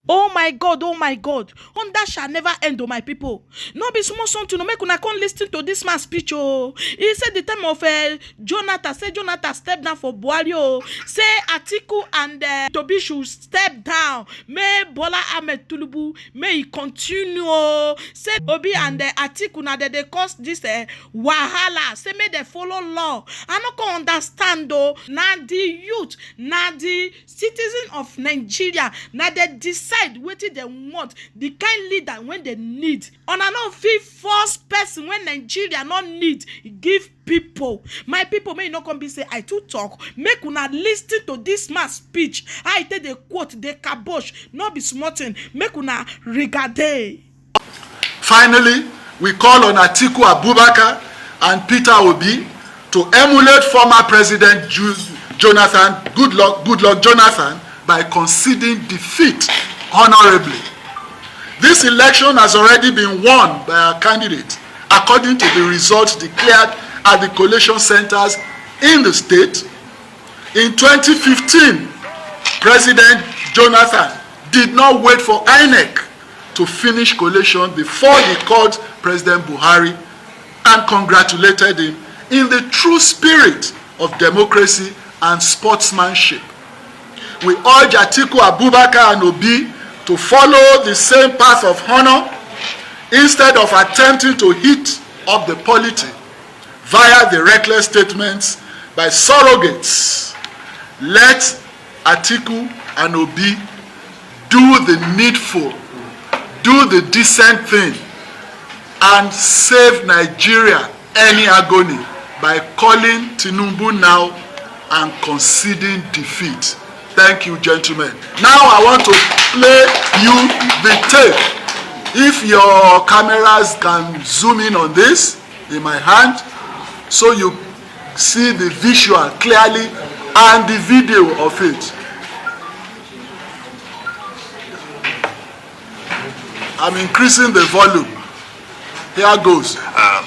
Oh my God, oh my God. Hunger shall never end, oh my people. No be small something, no make una come listen to this man's speech, oh. He said the time of Jonathan, say Jonathan step down for Buhari, oh. Say Atiku and Tobi should step down. May Bola Ahmed Tinubu, may he continue, oh. Say Obi and Atiku, now they cause this wahala. Say may they follow law. I no can understand, though. Now the youth, now the citizen of Nigeria, now they decide wetin they want, the kind leader when they need. On an fit first person when Nigeria not need, give people. My people may not come be say I too talk. Make una listen to this man's speech. I take the quote, the kabosh, not be smarting. Make una regade. Finally, we call on Atiku Abubakar and Peter Obi to emulate former President Jonathan, Goodluck Jonathan, by conceding defeat honorably. This election has already been won by our candidate according to the results declared at the collation centers in the state. In 2015, President Jonathan did not wait for INEC to finish collation before he called President Buhari and congratulated him in the true spirit of democracy and sportsmanship. We urge Atiku Abubakar and Obi to follow the same path of honor instead of attempting to heat up the polity via the reckless statements by surrogates. Let Atiku and Obi do the needful, do the decent thing, and save Nigeria any agony by calling Tinubu now and conceding defeat. Thank you, gentlemen. Now I want to play you the tape. If your cameras can zoom in on this in my hand, so you see the visual clearly and the video of it. I'm increasing the volume. Here goes.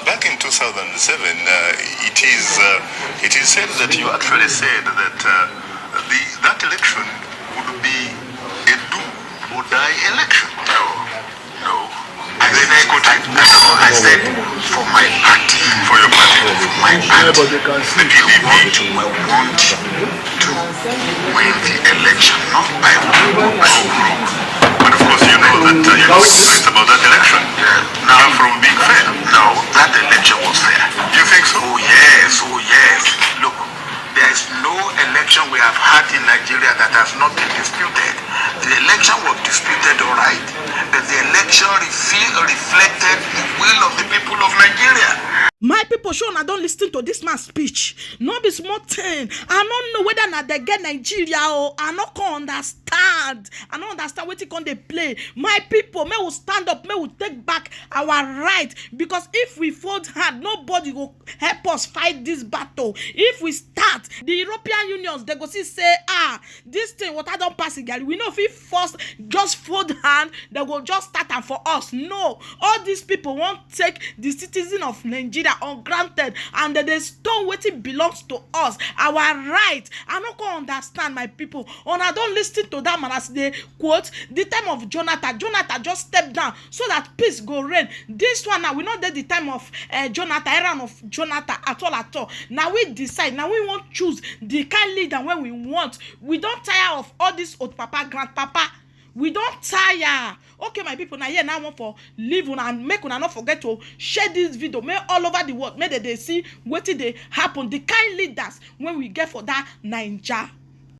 Back in 2007, it is said that you actually said that that election would be a do or die election. No. I said for my party. For your party. For my party. The PDP will want to win the election, not by road. But of course you know that it's about that election. Now from being fair. No, that election was fair. You think so? Oh yes. Look, there is no election we have had in Nigeria that has not been disputed. The election was disputed, all right, but the election reflected the will of the people of Nigeria. My people, sure, I don't listen to this man's speech. No be small thing. I don't know whether na they get Nigeria or I not can understand. I don't understand what can they play. My people, may we stand up, may we take back our right. Because if we fold hand, nobody will help us fight this battle. If we start, the European unions, they go see say, this thing, what I don't pass again. We know if we first just fold hand, they will just start and for us. No, all these people won't take the citizen of Nigeria ungranted and they stone wetin belongs to us, our right. I no can understand, my people. And I don't listen to that man as they quote the time of Jonathan just stepped down so that peace go reign. This one now we not at the time of Jonathan, era of Jonathan at all. Now we decide, now we want choose the kind leader when we want. We don't tire of all this old papa, grandpapa. We don't tire. Okay, my people, now here now want for live on and make una not forget to share this video. May all over the world, may they see what they happen. The kind leaders when we get for that Nigeria.